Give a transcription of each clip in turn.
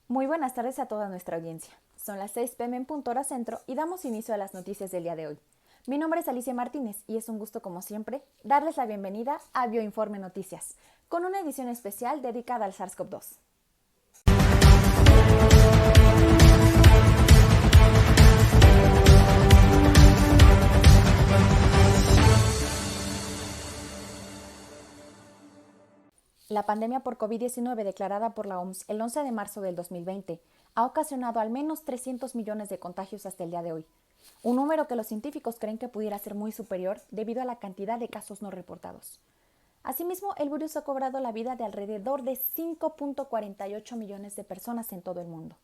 Muy buenas tardes a toda nuestra audiencia. Son las 6 p.m. en punto hora centro y damos inicio a las noticias del día de hoy. Mi nombre es Alicia Martínez y es un gusto, como siempre, darles la bienvenida a Bioinforme Noticias, con una edición especial dedicada al SARS-CoV-2. La pandemia por COVID-19 declarada por la OMS el 11 de marzo del 2020 ha ocasionado al menos 300 millones de contagios hasta el día de hoy, un número que los científicos creen que pudiera ser muy superior debido a la cantidad de casos no reportados. Asimismo, el virus ha cobrado la vida de alrededor de 5.48 millones de personas en todo el mundo.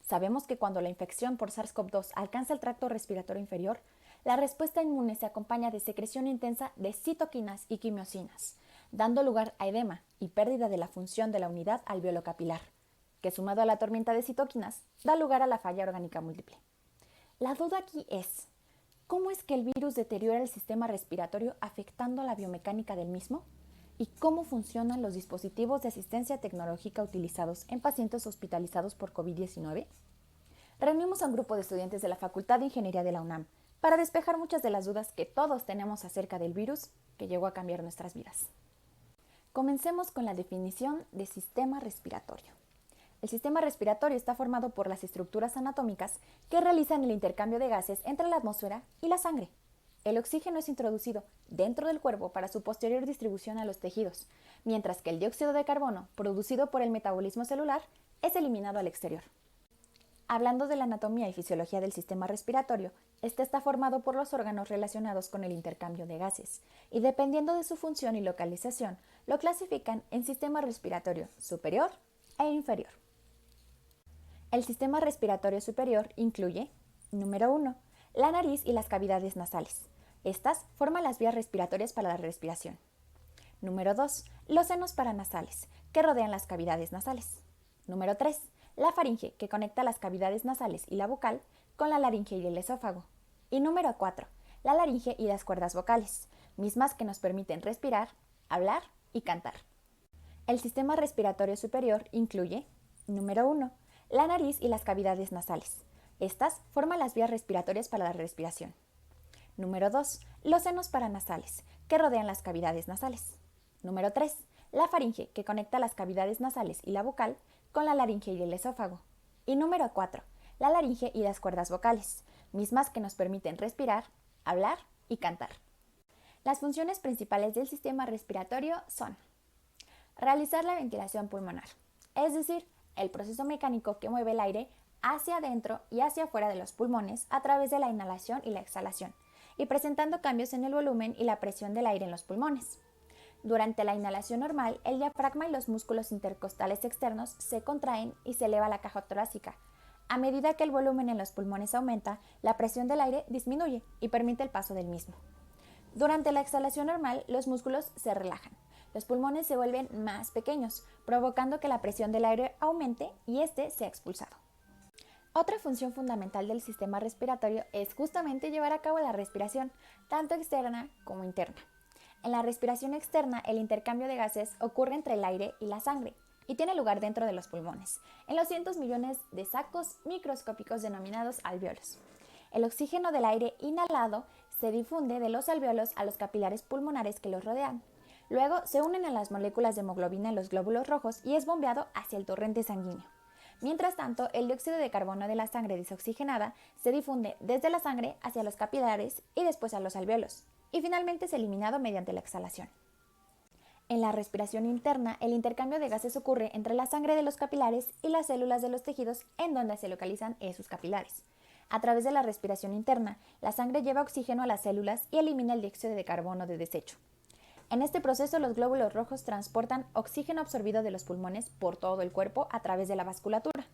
Sabemos que cuando la infección por SARS-CoV-2 alcanza el tracto respiratorio inferior, la respuesta inmune se acompaña de secreción intensa de citoquinas y quimiosinas, dando lugar a edema y pérdida de la función de la unidad alveolo capilar, que sumado a la tormenta de citoquinas, da lugar a la falla orgánica múltiple. La duda aquí es, ¿cómo es que el virus deteriora el sistema respiratorio afectando la biomecánica del mismo? ¿Y cómo funcionan los dispositivos de asistencia tecnológica utilizados en pacientes hospitalizados por COVID-19? Reunimos a un grupo de estudiantes de la Facultad de Ingeniería de la UNAM para despejar muchas de las dudas que todos tenemos acerca del virus que llegó a cambiar nuestras vidas. Comencemos con la definición de sistema respiratorio. El sistema respiratorio está formado por las estructuras anatómicas que realizan el intercambio de gases entre la atmósfera y la sangre. El oxígeno es introducido dentro del cuerpo para su posterior distribución a los tejidos, mientras que el dióxido de carbono, producido por el metabolismo celular, es eliminado al exterior. Hablando de la anatomía y fisiología del sistema respiratorio, este está formado por los órganos relacionados con el intercambio de gases, y dependiendo de su función y localización, lo clasifican en sistema respiratorio superior e inferior. El sistema respiratorio superior incluye, número 1, la nariz y las cavidades nasales. Estas forman las vías respiratorias para la respiración. Número 2, los senos paranasales, que rodean las cavidades nasales. Número 3, la faringe, que conecta las cavidades nasales y la bucal con la laringe y el esófago. Y número 4, la laringe y las cuerdas vocales, mismas que nos permiten respirar, hablar y cantar. El sistema respiratorio superior incluye, número 1, la nariz y las cavidades nasales. Estas forman las vías respiratorias para la respiración. Número 2, los senos paranasales, que rodean las cavidades nasales. Número 3, la faringe, que conecta las cavidades nasales y la bucal con la laringe y el esófago. Y número 4, la laringe y las cuerdas vocales, mismas que nos permiten respirar, hablar y cantar. Las funciones principales del sistema respiratorio son realizar la ventilación pulmonar, es decir, el proceso mecánico que mueve el aire hacia adentro y hacia afuera de los pulmones a través de la inhalación y la exhalación, y presentando cambios en el volumen y la presión del aire en los pulmones. Durante la inhalación normal, el diafragma y los músculos intercostales externos se contraen y se eleva la caja torácica. A medida que el volumen en los pulmones aumenta, la presión del aire disminuye y permite el paso del mismo. Durante la exhalación normal, los músculos se relajan. Los pulmones se vuelven más pequeños, provocando que la presión del aire aumente y este sea expulsado. Otra función fundamental del sistema respiratorio es justamente llevar a cabo la respiración, tanto externa como interna. En la respiración externa, el intercambio de gases ocurre entre el aire y la sangre y tiene lugar dentro de los pulmones, en los cientos millones de sacos microscópicos denominados alvéolos. El oxígeno del aire inhalado se difunde de los alvéolos a los capilares pulmonares que los rodean. Luego se unen a las moléculas de hemoglobina en los glóbulos rojos y es bombeado hacia el torrente sanguíneo. Mientras tanto, el dióxido de carbono de la sangre desoxigenada se difunde desde la sangre hacia los capilares y después a los alvéolos, y finalmente es eliminado mediante la exhalación. En la respiración interna, el intercambio de gases ocurre entre la sangre de los capilares y las células de los tejidos en donde se localizan esos capilares. A través de la respiración interna, la sangre lleva oxígeno a las células y elimina el dióxido de carbono de desecho. En este proceso, los glóbulos rojos transportan oxígeno absorbido de los pulmones por todo el cuerpo a través de la vasculatura.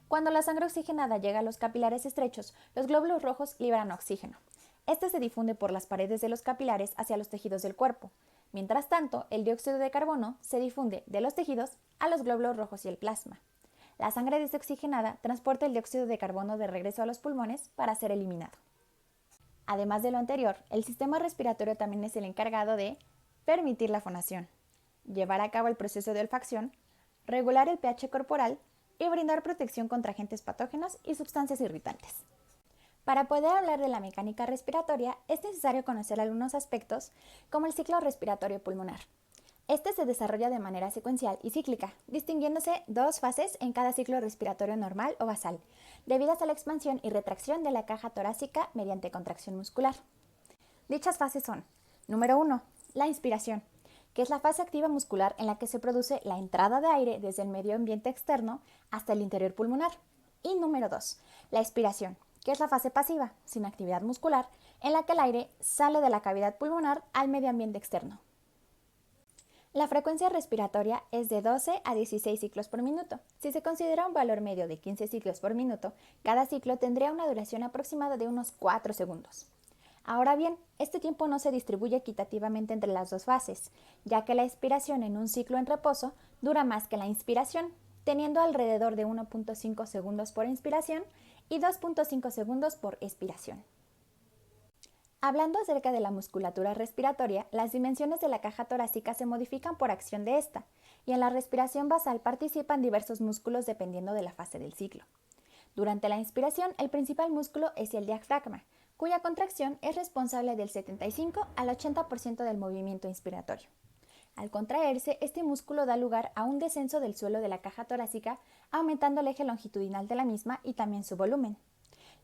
Cuando la sangre oxigenada llega a los capilares estrechos, los glóbulos rojos liberan oxígeno. Este se difunde por las paredes de los capilares hacia los tejidos del cuerpo. Mientras tanto, el dióxido de carbono se difunde de los tejidos a los glóbulos rojos y el plasma. La sangre desoxigenada transporta el dióxido de carbono de regreso a los pulmones para ser eliminado. Además de lo anterior, el sistema respiratorio también es el encargado de permitir la fonación, llevar a cabo el proceso de olfacción, regular el pH corporal, y brindar protección contra agentes patógenos y sustancias irritantes. Para poder hablar de la mecánica respiratoria es necesario conocer algunos aspectos como el ciclo respiratorio pulmonar. Este se desarrolla de manera secuencial y cíclica, distinguiéndose dos fases en cada ciclo respiratorio normal o basal, debidas a la expansión y retracción de la caja torácica mediante contracción muscular. Dichas fases son: número 1, la inspiración, que es la fase activa muscular en la que se produce la entrada de aire desde el medio ambiente externo hasta el interior pulmonar. Y número 2, la expiración, que es la fase pasiva, sin actividad muscular, en la que el aire sale de la cavidad pulmonar al medio ambiente externo. La frecuencia respiratoria es de 12 a 16 ciclos por minuto. Si se considera un valor medio de 15 ciclos por minuto, cada ciclo tendría una duración aproximada de unos 4 segundos. Ahora bien, este tiempo no se distribuye equitativamente entre las dos fases, ya que la expiración en un ciclo en reposo dura más que la inspiración, teniendo alrededor de 1.5 segundos por inspiración y 2.5 segundos por expiración. Hablando acerca de la musculatura respiratoria, las dimensiones de la caja torácica se modifican por acción de esta, y en la respiración basal participan diversos músculos dependiendo de la fase del ciclo. Durante la inspiración, el principal músculo es el diafragma, cuya contracción es responsable del 75 al 80% del movimiento inspiratorio. Al contraerse, este músculo da lugar a un descenso del suelo de la caja torácica, aumentando el eje longitudinal de la misma y también su volumen.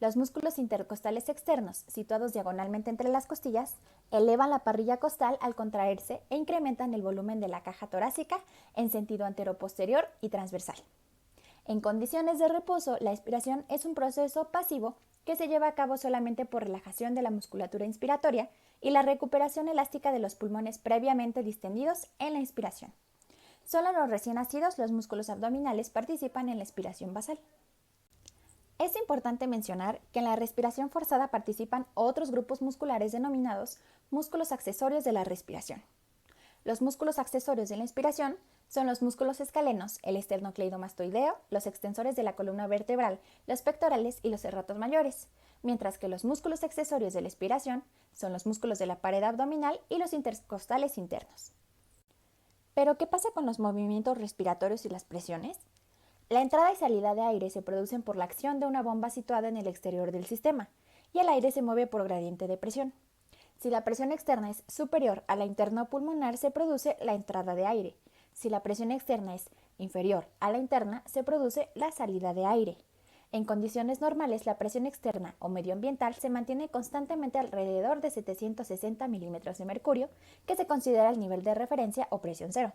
Los músculos intercostales externos, situados diagonalmente entre las costillas, elevan la parrilla costal al contraerse e incrementan el volumen de la caja torácica en sentido anteroposterior y transversal. En condiciones de reposo, la expiración es un proceso pasivo que se lleva a cabo solamente por relajación de la musculatura inspiratoria y la recuperación elástica de los pulmones previamente distendidos en la inspiración. Solo en los recién nacidos los músculos abdominales participan en la expiración basal. Es importante mencionar que en la respiración forzada participan otros grupos musculares denominados músculos accesorios de la respiración. Los músculos accesorios de la inspiración son los músculos escalenos, el esternocleidomastoideo, los extensores de la columna vertebral, los pectorales y los serratos mayores, mientras que los músculos accesorios de la expiración son los músculos de la pared abdominal y los intercostales internos. ¿Pero qué pasa con los movimientos respiratorios y las presiones? La entrada y salida de aire se producen por la acción de una bomba situada en el exterior del sistema, y el aire se mueve por gradiente de presión. Si la presión externa es superior a la interna pulmonar, se produce la entrada de aire. Si la presión externa es inferior a la interna, se produce la salida de aire. En condiciones normales, la presión externa o medioambiental se mantiene constantemente alrededor de 760 milímetros de mercurio, que se considera el nivel de referencia o presión cero.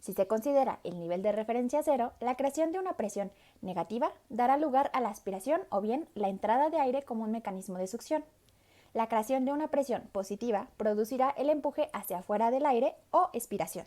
Si se considera el nivel de referencia cero, la creación de una presión negativa dará lugar a la aspiración o bien la entrada de aire como un mecanismo de succión. La creación de una presión positiva producirá el empuje hacia afuera del aire o expiración.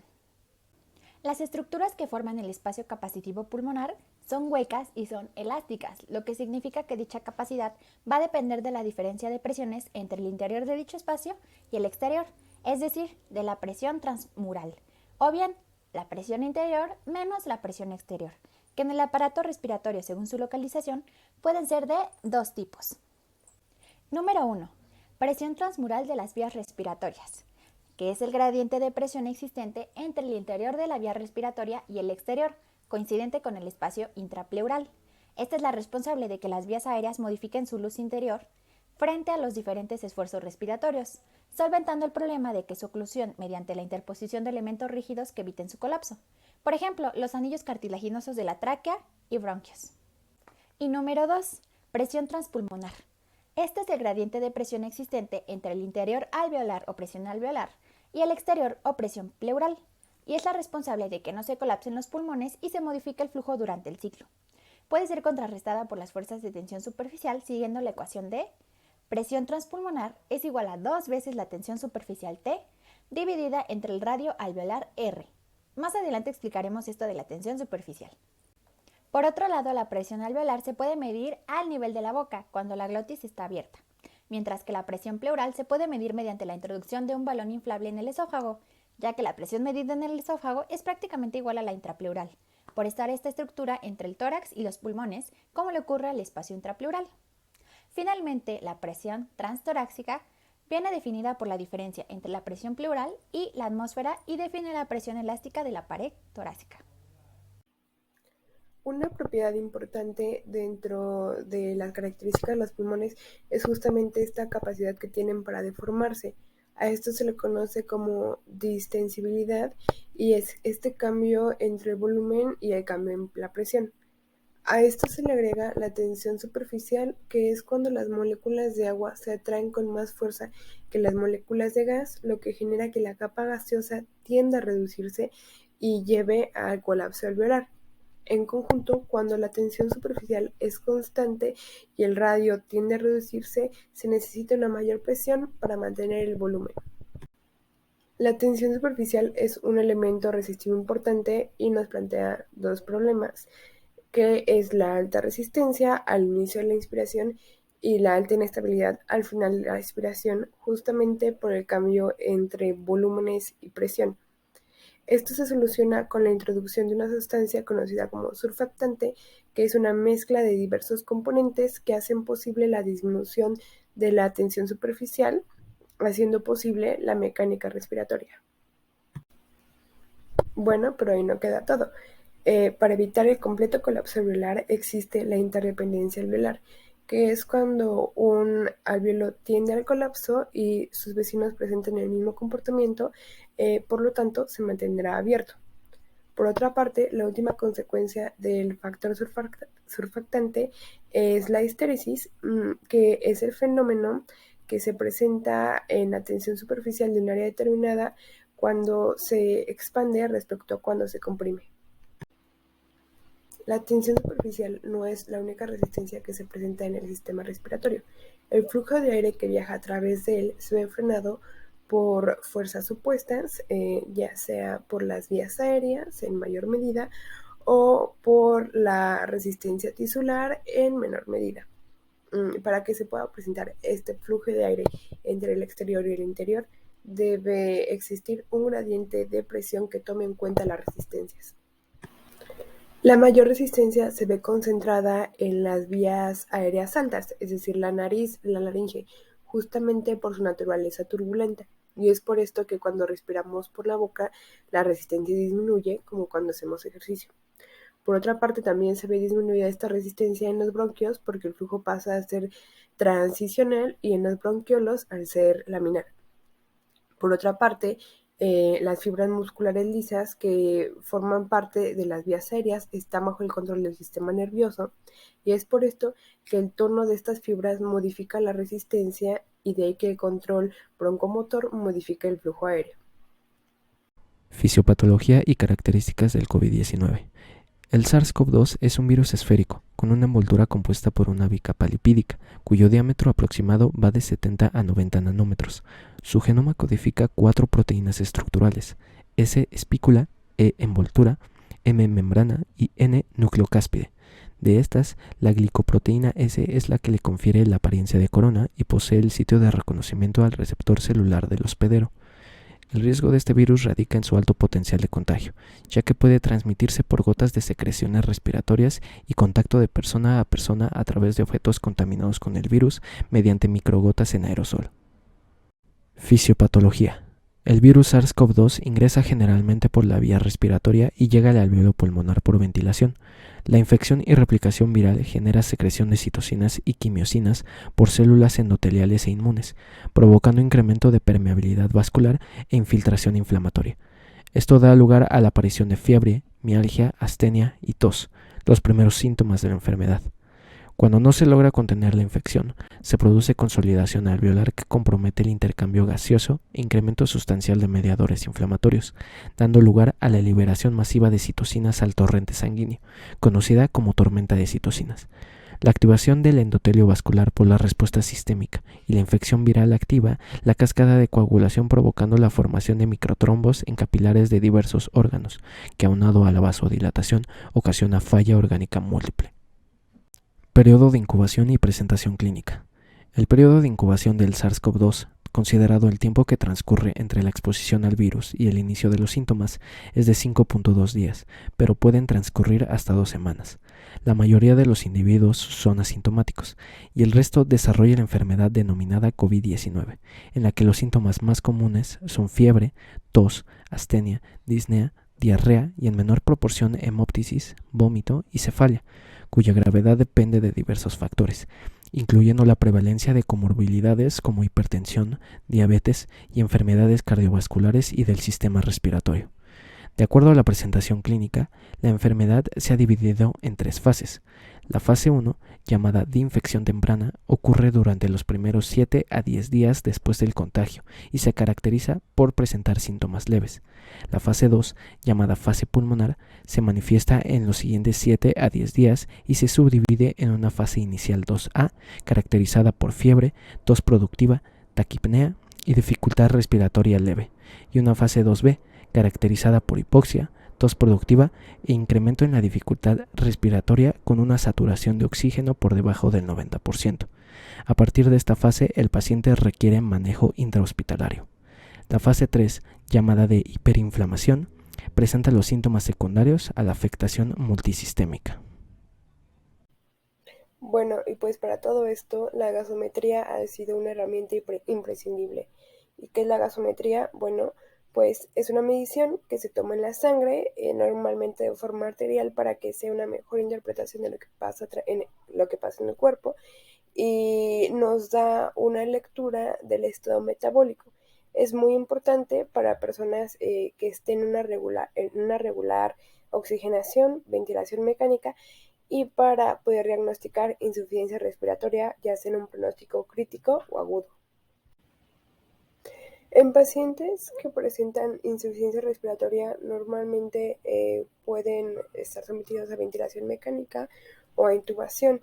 Las estructuras que forman el espacio capacitivo pulmonar son huecas y son elásticas, lo que significa que dicha capacidad va a depender de la diferencia de presiones entre el interior de dicho espacio y el exterior, es decir, de la presión transmural, o bien la presión interior menos la presión exterior, que en el aparato respiratorio, según su localización, pueden ser de dos tipos. Número 1. Presión transmural de las vías respiratorias, que es el gradiente de presión existente entre el interior de la vía respiratoria y el exterior, coincidente con el espacio intrapleural. Esta es la responsable de que las vías aéreas modifiquen su luz interior frente a los diferentes esfuerzos respiratorios, solventando el problema de que su oclusión mediante la interposición de elementos rígidos que eviten su colapso. Por ejemplo, los anillos cartilaginosos de la tráquea y bronquios. Y número 2. Presión transpulmonar. Este es el gradiente de presión existente entre el interior alveolar o presión alveolar y el exterior o presión pleural, y es la responsable de que no se colapsen los pulmones y se modifique el flujo durante el ciclo. Puede ser contrarrestada por las fuerzas de tensión superficial siguiendo la ecuación de presión transpulmonar es igual a 2 veces la tensión superficial T dividida entre el radio alveolar R. Más adelante explicaremos esto de la tensión superficial. Por otro lado, la presión alveolar se puede medir al nivel de la boca, cuando la glotis está abierta, mientras que la presión pleural se puede medir mediante la introducción de un balón inflable en el esófago, ya que la presión medida en el esófago es prácticamente igual a la intrapleural, por estar esta estructura entre el tórax y los pulmones, como le ocurre al espacio intrapleural. Finalmente, la presión transtorácica viene definida por la diferencia entre la presión pleural y la atmósfera y define la presión elástica de la pared torácica. Una propiedad importante dentro de las características de los pulmones es justamente esta capacidad que tienen para deformarse. A esto se le conoce como distensibilidad y es este cambio entre el volumen y el cambio en la presión. A esto se le agrega la tensión superficial, que es cuando las moléculas de agua se atraen con más fuerza que las moléculas de gas, lo que genera que la capa gaseosa tienda a reducirse y lleve al colapso alveolar. En conjunto, cuando la tensión superficial es constante y el radio tiende a reducirse, se necesita una mayor presión para mantener el volumen. La tensión superficial es un elemento resistivo importante y nos plantea dos problemas, que es la alta resistencia al inicio de la inspiración y la alta inestabilidad al final de la expiración, justamente por el cambio entre volúmenes y presión. Esto se soluciona con la introducción de una sustancia conocida como surfactante, que es una mezcla de diversos componentes que hacen posible la disminución de la tensión superficial, haciendo posible la mecánica respiratoria. Bueno, pero ahí no queda todo. Para evitar el completo colapso alveolar existe la interdependencia alveolar, que es cuando un alveolo tiende al colapso y sus vecinos presentan el mismo comportamiento, por lo tanto se mantendrá abierto. Por otra parte, la última consecuencia del factor surfactante es la histéresis, que es el fenómeno que se presenta en la tensión superficial de un área determinada cuando se expande respecto a cuando se comprime. La tensión superficial no es la única resistencia que se presenta en el sistema respiratorio. El flujo de aire que viaja a través de él se ve frenado por fuerzas opuestas, ya sea por las vías aéreas en mayor medida o por la resistencia tisular en menor medida. Para que se pueda presentar este flujo de aire entre el exterior y el interior, debe existir un gradiente de presión que tome en cuenta las resistencias. La mayor resistencia se ve concentrada en las vías aéreas altas, es decir, la nariz, la laringe, justamente por su naturaleza turbulenta. Y es por esto que cuando respiramos por la boca, la resistencia disminuye, como cuando hacemos ejercicio. Por otra parte, también se ve disminuida esta resistencia en los bronquios porque el flujo pasa a ser transicional y en los bronquiolos al ser laminar. Por otra parte, las fibras musculares lisas que forman parte de las vías aéreas están bajo el control del sistema nervioso y es por esto que el tono de estas fibras modifica la resistencia y de ahí que el control broncomotor modifica el flujo aéreo. Fisiopatología y características del COVID-19. El SARS-CoV-2 es un virus esférico, con una envoltura compuesta por una bicapa lipídica, cuyo diámetro aproximado va de 70 a 90 nanómetros. Su genoma codifica 4 proteínas estructurales: S espícula, E envoltura, M membrana y N nucleocáspide. De estas, la glicoproteína S es la que le confiere la apariencia de corona y posee el sitio de reconocimiento al receptor celular del hospedero. El riesgo de este virus radica en su alto potencial de contagio, ya que puede transmitirse por gotas de secreciones respiratorias y contacto de persona a través de objetos contaminados con el virus mediante microgotas en aerosol. Fisiopatología. El virus SARS-CoV-2 ingresa generalmente por la vía respiratoria y llega al alveolo pulmonar por ventilación. La infección y replicación viral genera secreción de citocinas y quimiosinas por células endoteliales e inmunes, provocando incremento de permeabilidad vascular e infiltración inflamatoria. Esto da lugar a la aparición de fiebre, mialgia, astenia y tos, los primeros síntomas de la enfermedad. Cuando no se logra contener la infección, se produce consolidación alveolar que compromete el intercambio gaseoso e incremento sustancial de mediadores inflamatorios, dando lugar a la liberación masiva de citocinas al torrente sanguíneo, conocida como tormenta de citocinas. La activación del endotelio vascular por la respuesta sistémica y la infección viral activa la cascada de coagulación provocando la formación de microtrombos en capilares de diversos órganos, que aunado a la vasodilatación ocasiona falla orgánica múltiple. Periodo de incubación y presentación clínica. El periodo de incubación del SARS-CoV-2, considerado el tiempo que transcurre entre la exposición al virus y el inicio de los síntomas, es de 5.2 días, pero pueden transcurrir hasta 2 semanas. La mayoría de los individuos son asintomáticos y el resto desarrolla la enfermedad denominada COVID-19, en la que los síntomas más comunes son fiebre, tos, astenia, disnea, diarrea y en menor proporción hemóptisis, vómito y cefalia, cuya gravedad depende de diversos factores, incluyendo la prevalencia de comorbilidades como hipertensión, diabetes y enfermedades cardiovasculares y del sistema respiratorio. De acuerdo a la presentación clínica, la enfermedad se ha dividido en 3 fases. La fase 1, llamada de infección temprana, ocurre durante los primeros 7 a 10 días después del contagio y se caracteriza por presentar síntomas leves. La fase 2, llamada fase pulmonar, se manifiesta en los siguientes 7 a 10 días y se subdivide en una fase inicial 2A, caracterizada por fiebre, tos productiva, taquipnea y dificultad respiratoria leve, y una fase 2B, caracterizada por hipoxia, tos productiva e incremento en la dificultad respiratoria con una saturación de oxígeno por debajo del 90%. A partir de esta fase, el paciente requiere manejo intrahospitalario. La fase 3, llamada de hiperinflamación, presenta los síntomas secundarios a la afectación multisistémica. Bueno, y pues para todo esto, la gasometría ha sido una herramienta imprescindible. ¿Y qué es la gasometría? Bueno, pues es una medición que se toma en la sangre, normalmente de forma arterial, para que sea una mejor interpretación de lo que pasa en el cuerpo, y nos da una lectura del estado metabólico. Es muy importante para personas que estén en una regular oxigenación, ventilación mecánica, y para poder diagnosticar insuficiencia respiratoria, ya sea en un pronóstico crítico o agudo. En pacientes que presentan insuficiencia respiratoria, normalmente pueden estar sometidos a ventilación mecánica o a intubación.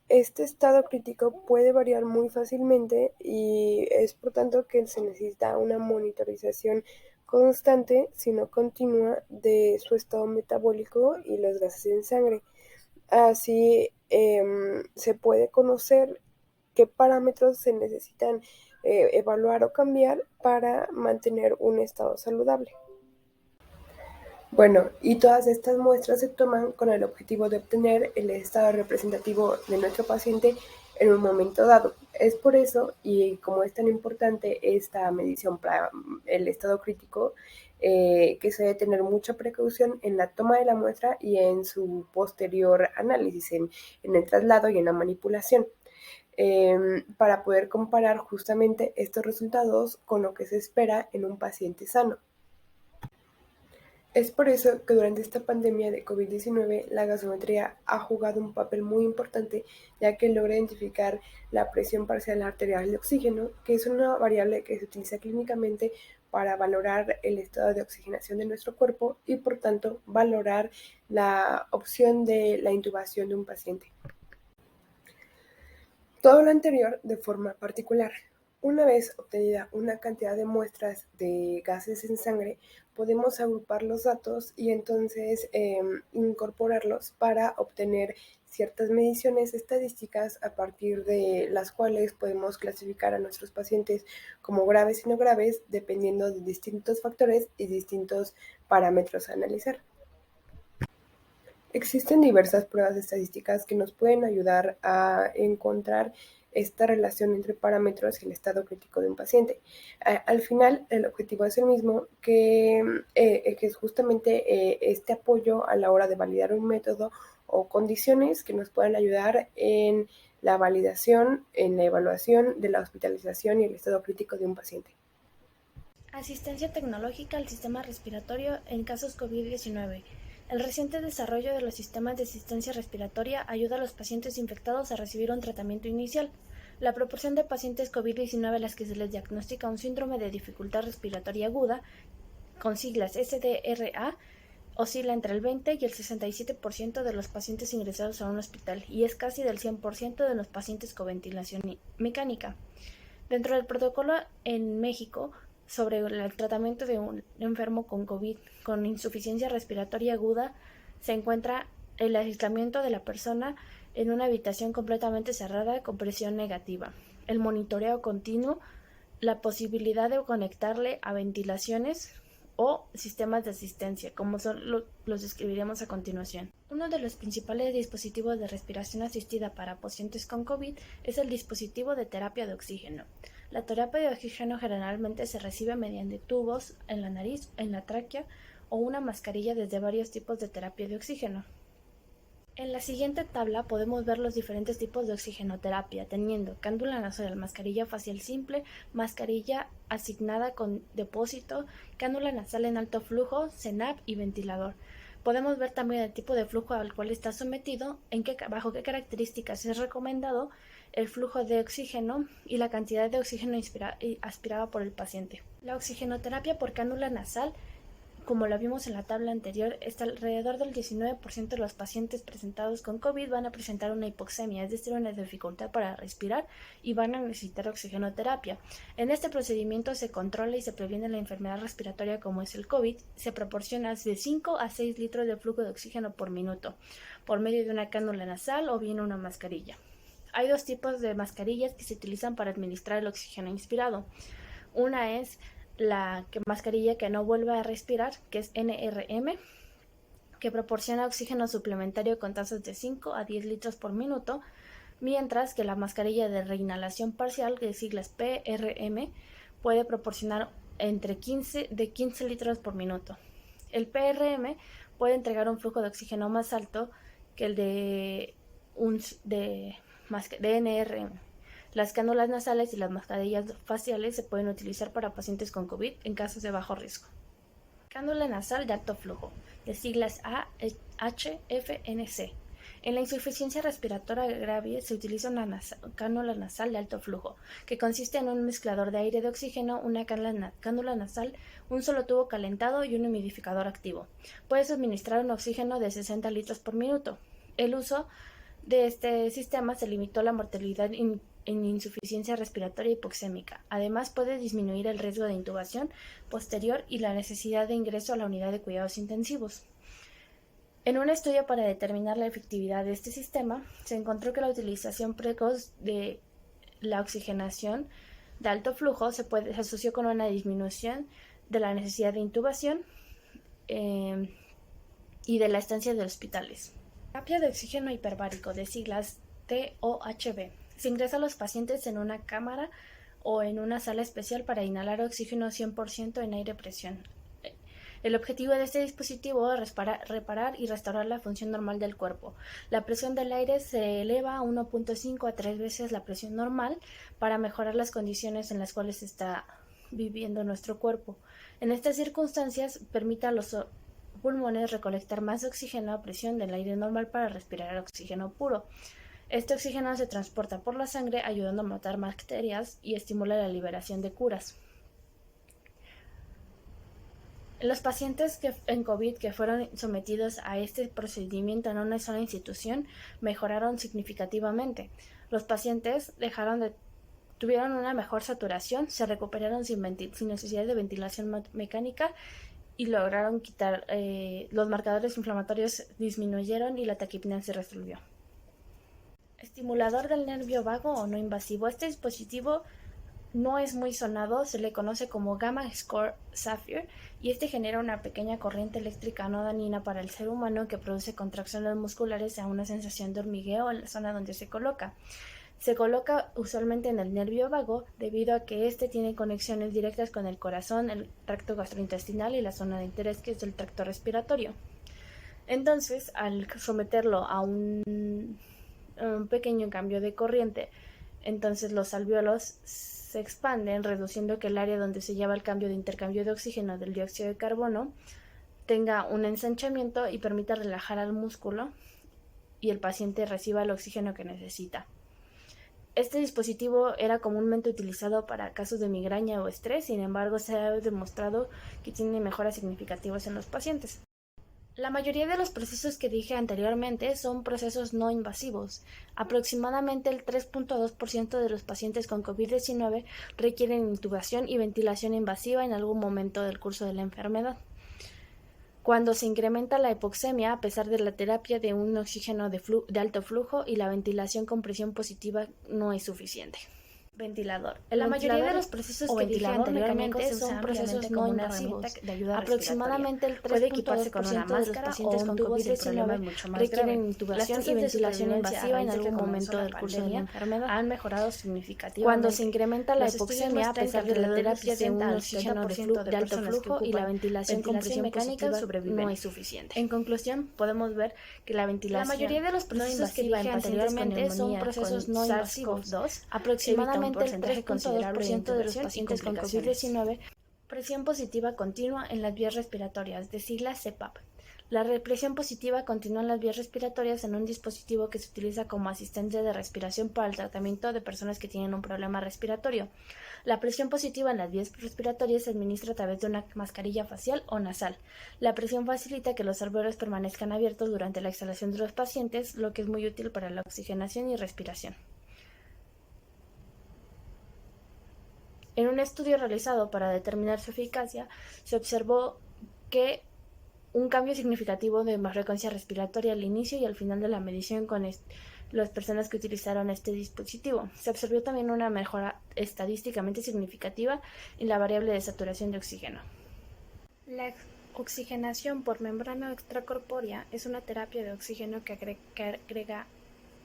Este estado crítico puede variar muy fácilmente y es por tanto que se necesita una monitorización constante, si no continua, de su estado metabólico y los gases en sangre. Así se puede conocer qué parámetros se necesitan evaluar o cambiar para mantener un estado saludable. Bueno, y todas estas muestras se toman con el objetivo de obtener el estado representativo de nuestro paciente en un momento dado. Es por eso, y como es tan importante esta medición para el estado crítico, que se debe tener mucha precaución en la toma de la muestra y en su posterior análisis, en el traslado y en la manipulación. Para poder comparar justamente estos resultados con lo que se espera en un paciente sano. Es por eso que durante esta pandemia de COVID-19 la gasometría ha jugado un papel muy importante, ya que logra identificar la presión parcial arterial de oxígeno, que es una variable que se utiliza clínicamente para valorar el estado de oxigenación de nuestro cuerpo y por tanto valorar la opción de la intubación de un paciente. Todo lo anterior de forma particular. Una vez obtenida una cantidad de muestras de gases en sangre, podemos agrupar los datos y entonces incorporarlos para obtener ciertas mediciones estadísticas a partir de las cuales podemos clasificar a nuestros pacientes como graves y no graves, dependiendo de distintos factores y distintos parámetros a analizar. Existen diversas pruebas estadísticas que nos pueden ayudar a encontrar esta relación entre parámetros y el estado crítico de un paciente. Al final, el objetivo es el mismo, que es justamente este apoyo a la hora de validar un método o condiciones que nos puedan ayudar en la validación, en la evaluación de la hospitalización y el estado crítico de un paciente. Asistencia tecnológica al sistema respiratorio en casos COVID-19. El reciente desarrollo de los sistemas de asistencia respiratoria ayuda a los pacientes infectados a recibir un tratamiento inicial. La proporción de pacientes COVID-19 a las que se les diagnostica un síndrome de dificultad respiratoria aguda, con siglas SDRA, oscila entre el 20 y el 67% de los pacientes ingresados a un hospital y es casi del 100% de los pacientes con ventilación mecánica. Dentro del protocolo en México, sobre el tratamiento de un enfermo con COVID con insuficiencia respiratoria aguda, se encuentra el aislamiento de la persona en una habitación completamente cerrada con presión negativa, el monitoreo continuo, la posibilidad de conectarle a ventilaciones o sistemas de asistencia, como los describiremos a continuación. Uno de los principales dispositivos de respiración asistida para pacientes con COVID es el dispositivo de terapia de oxígeno. La terapia de oxígeno generalmente se recibe mediante tubos en la nariz, en la tráquea o una mascarilla desde varios tipos de terapia de oxígeno. En la siguiente tabla podemos ver los diferentes tipos de oxigenoterapia, teniendo cánula nasal, mascarilla facial simple, mascarilla asignada con depósito, cánula nasal en alto flujo, CENAP y ventilador. Podemos ver también el tipo de flujo al cual está sometido, bajo qué características es recomendado, el flujo de oxígeno y la cantidad de oxígeno aspirada por el paciente. La oxigenoterapia por cánula nasal, como lo vimos en la tabla anterior, alrededor del 19% de los pacientes presentados con COVID van a presentar una hipoxemia, es decir, una dificultad para respirar y van a necesitar oxigenoterapia. En este procedimiento se controla y se previene la enfermedad respiratoria como es el COVID. Se proporciona de 5 a 6 litros de flujo de oxígeno por minuto, por medio de una cánula nasal o bien una mascarilla. Hay dos tipos de mascarillas que se utilizan para administrar el oxígeno inspirado. Una es la mascarilla que no vuelve a respirar, que es NRM, que proporciona oxígeno suplementario con tasas de 5 a 10 litros por minuto, mientras que la mascarilla de reinhalación parcial, de siglas PRM, puede proporcionar de 15 litros por minuto. El PRM puede entregar un flujo de oxígeno más alto que el de NRM. Las cánulas nasales y las mascarillas faciales se pueden utilizar para pacientes con COVID en casos de bajo riesgo. Cánula nasal de alto flujo, de siglas AHFNC. En la insuficiencia respiratoria grave se utiliza una cánula nasal de alto flujo, que consiste en un mezclador de aire de oxígeno, una cánula nasal, un solo tubo calentado y un humidificador activo. Puede suministrar un oxígeno de 60 litros por minuto. El uso de este sistema se limitó a la mortalidad en insuficiencia respiratoria hipoxémica. Además, puede disminuir el riesgo de intubación posterior y la necesidad de ingreso a la unidad de cuidados intensivos. En un estudio para determinar la efectividad de este sistema, se encontró que la utilización precoz de la oxigenación de alto flujo se asoció con una disminución de la necesidad de intubación y de la estancia de hospitales. Terapia de oxígeno hiperbárico, de siglas TOHB. Se ingresa a los pacientes en una cámara o en una sala especial para inhalar oxígeno 100% en aire presión. El objetivo de este dispositivo es reparar y restaurar la función normal del cuerpo. La presión del aire se eleva a 1.5 a 3 veces la presión normal para mejorar las condiciones en las cuales está viviendo nuestro cuerpo. En estas circunstancias, permite a los pulmones recolectar más oxígeno a presión del aire normal para respirar oxígeno puro. Este oxígeno se transporta por la sangre ayudando a matar bacterias y estimula la liberación de curas. Los pacientes en COVID que fueron sometidos a este procedimiento en una sola institución mejoraron significativamente. Los pacientes tuvieron una mejor saturación, se recuperaron sin necesidad de ventilación mecánica y lograron quitar los marcadores inflamatorios, disminuyeron y la taquipnea se resolvió. Estimulador del nervio vago o no invasivo. Este dispositivo no es muy sonado, se le conoce como Gamma Score Sapphire y este genera una pequeña corriente eléctrica no dañina para el ser humano que produce contracciones musculares a una sensación de hormigueo en la zona donde se coloca. Se coloca usualmente en el nervio vago debido a que este tiene conexiones directas con el corazón, el tracto gastrointestinal y la zona de interés que es el tracto respiratorio. Entonces, al someterlo a un pequeño cambio de corriente, entonces los alvéolos se expanden, reduciendo que el área donde se lleva el cambio de intercambio de oxígeno del dióxido de carbono tenga un ensanchamiento y permita relajar al músculo y el paciente reciba el oxígeno que necesita. Este dispositivo era comúnmente utilizado para casos de migraña o estrés, sin embargo se ha demostrado que tiene mejoras significativas en los pacientes. La mayoría de los procesos que dije anteriormente son procesos no invasivos. Aproximadamente el 3.2% de los pacientes con COVID-19 requieren intubación y ventilación invasiva en algún momento del curso de la enfermedad. Cuando se incrementa la hipoxemia, a pesar de la terapia de un oxígeno de alto flujo y la ventilación con presión positiva no es suficiente. Ventilador. En la mayoría de los procesos que dije anteriormente son procesos no invasivos. Aproximadamente el 3.2% de los pacientes con COVID-19 requieren intubación y ventilación invasiva en algún momento del curso de la enfermedad. Han mejorado significativamente. Cuando se incrementa la hipoxemia, a pesar de la terapia de un oxígeno de alto flujo y la ventilación con presión mecánica, no es suficiente. En conclusión, podemos ver que la ventilación, la mayoría de los procesos que dije anteriormente son procesos no invasivos. Aproximadamente el 3.2% de los pacientes con COVID-19 presión positiva continua en las vías respiratorias, de sigla CPAP. La presión positiva continua en las vías respiratorias en un dispositivo que se utiliza como asistente de respiración para el tratamiento de personas que tienen un problema respiratorio. La presión positiva en las vías respiratorias se administra a través de una mascarilla facial o nasal. La presión facilita que los alveolos permanezcan abiertos durante la exhalación de los pacientes, lo que es muy útil para la oxigenación y respiración. En un estudio realizado para determinar su eficacia, se observó que un cambio significativo de frecuencia respiratoria al inicio y al final de la medición con las personas que utilizaron este dispositivo. Se observó también una mejora estadísticamente significativa en la variable de saturación de oxígeno. La oxigenación por membrana extracorpórea es una terapia de oxígeno que agrega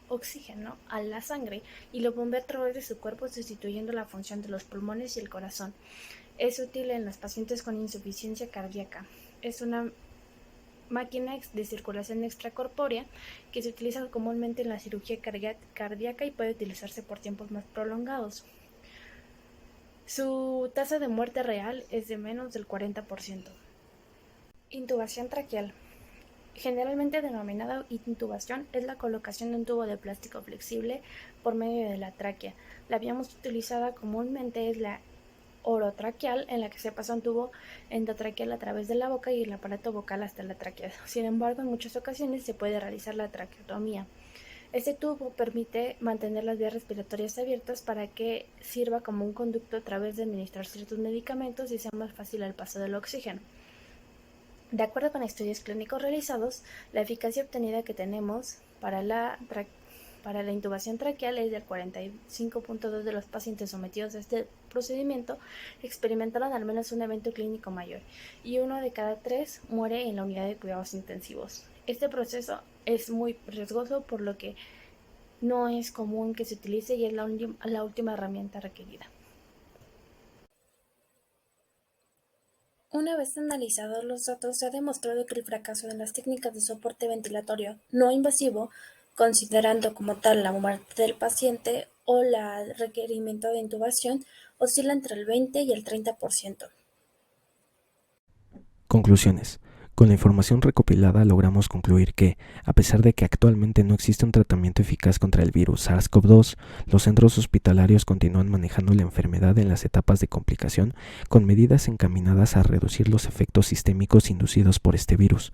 oxígeno a la sangre y lo bombea a través de su cuerpo, sustituyendo la función de los pulmones y el corazón. Es útil en los pacientes con insuficiencia cardíaca. Es una máquina de circulación extracorpórea que se utiliza comúnmente en la cirugía cardíaca y puede utilizarse por tiempos más prolongados. Su tasa de muerte real es de menos del 40%. Intubación traqueal. Generalmente denominada intubación, es la colocación de un tubo de plástico flexible por medio de la tráquea. La vía más utilizada comúnmente es la orotraqueal, en la que se pasa un tubo endotraqueal a través de la boca y el aparato vocal hasta la tráquea. Sin embargo, en muchas ocasiones se puede realizar la traqueotomía. Este tubo permite mantener las vías respiratorias abiertas para que sirva como un conducto a través de administrar ciertos medicamentos y sea más fácil el paso del oxígeno. De acuerdo con estudios clínicos realizados, la eficacia obtenida que tenemos para la intubación traqueal es del 45.2% de los pacientes sometidos a este procedimiento experimentaron al menos un evento clínico mayor y 1 de cada 3 muere en la unidad de cuidados intensivos. Este proceso es muy riesgoso, por lo que no es común que se utilice y es la última herramienta requerida. Una vez analizados los datos, se ha demostrado que el fracaso de las técnicas de soporte ventilatorio no invasivo, considerando como tal la muerte del paciente o el requerimiento de intubación, oscila entre el 20 y el 30%. Conclusiones. Con la información recopilada logramos concluir que, a pesar de que actualmente no existe un tratamiento eficaz contra el virus SARS-CoV-2, los centros hospitalarios continúan manejando la enfermedad en las etapas de complicación con medidas encaminadas a reducir los efectos sistémicos inducidos por este virus.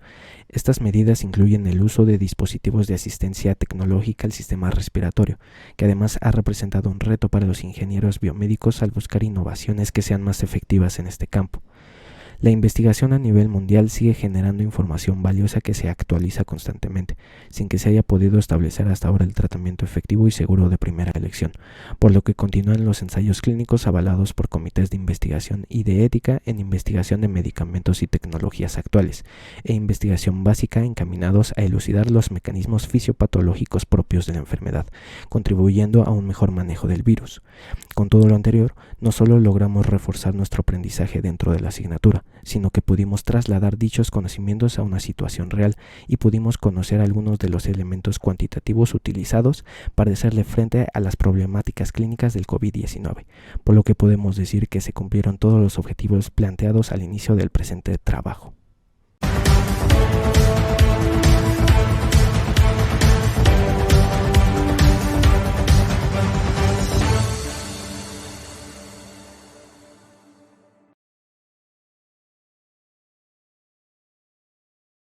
Estas medidas incluyen el uso de dispositivos de asistencia tecnológica al sistema respiratorio, que además ha representado un reto para los ingenieros biomédicos al buscar innovaciones que sean más efectivas en este campo. La investigación a nivel mundial sigue generando información valiosa que se actualiza constantemente, sin que se haya podido establecer hasta ahora el tratamiento efectivo y seguro de primera elección, por lo que continúan los ensayos clínicos avalados por comités de investigación y de ética en investigación de medicamentos y tecnologías actuales, e investigación básica encaminados a elucidar los mecanismos fisiopatológicos propios de la enfermedad, contribuyendo a un mejor manejo del virus. Con todo lo anterior, no solo logramos reforzar nuestro aprendizaje dentro de la asignatura, sino que pudimos trasladar dichos conocimientos a una situación real y pudimos conocer algunos de los elementos cuantitativos utilizados para hacerle frente a las problemáticas clínicas del COVID-19, por lo que podemos decir que se cumplieron todos los objetivos planteados al inicio del presente trabajo.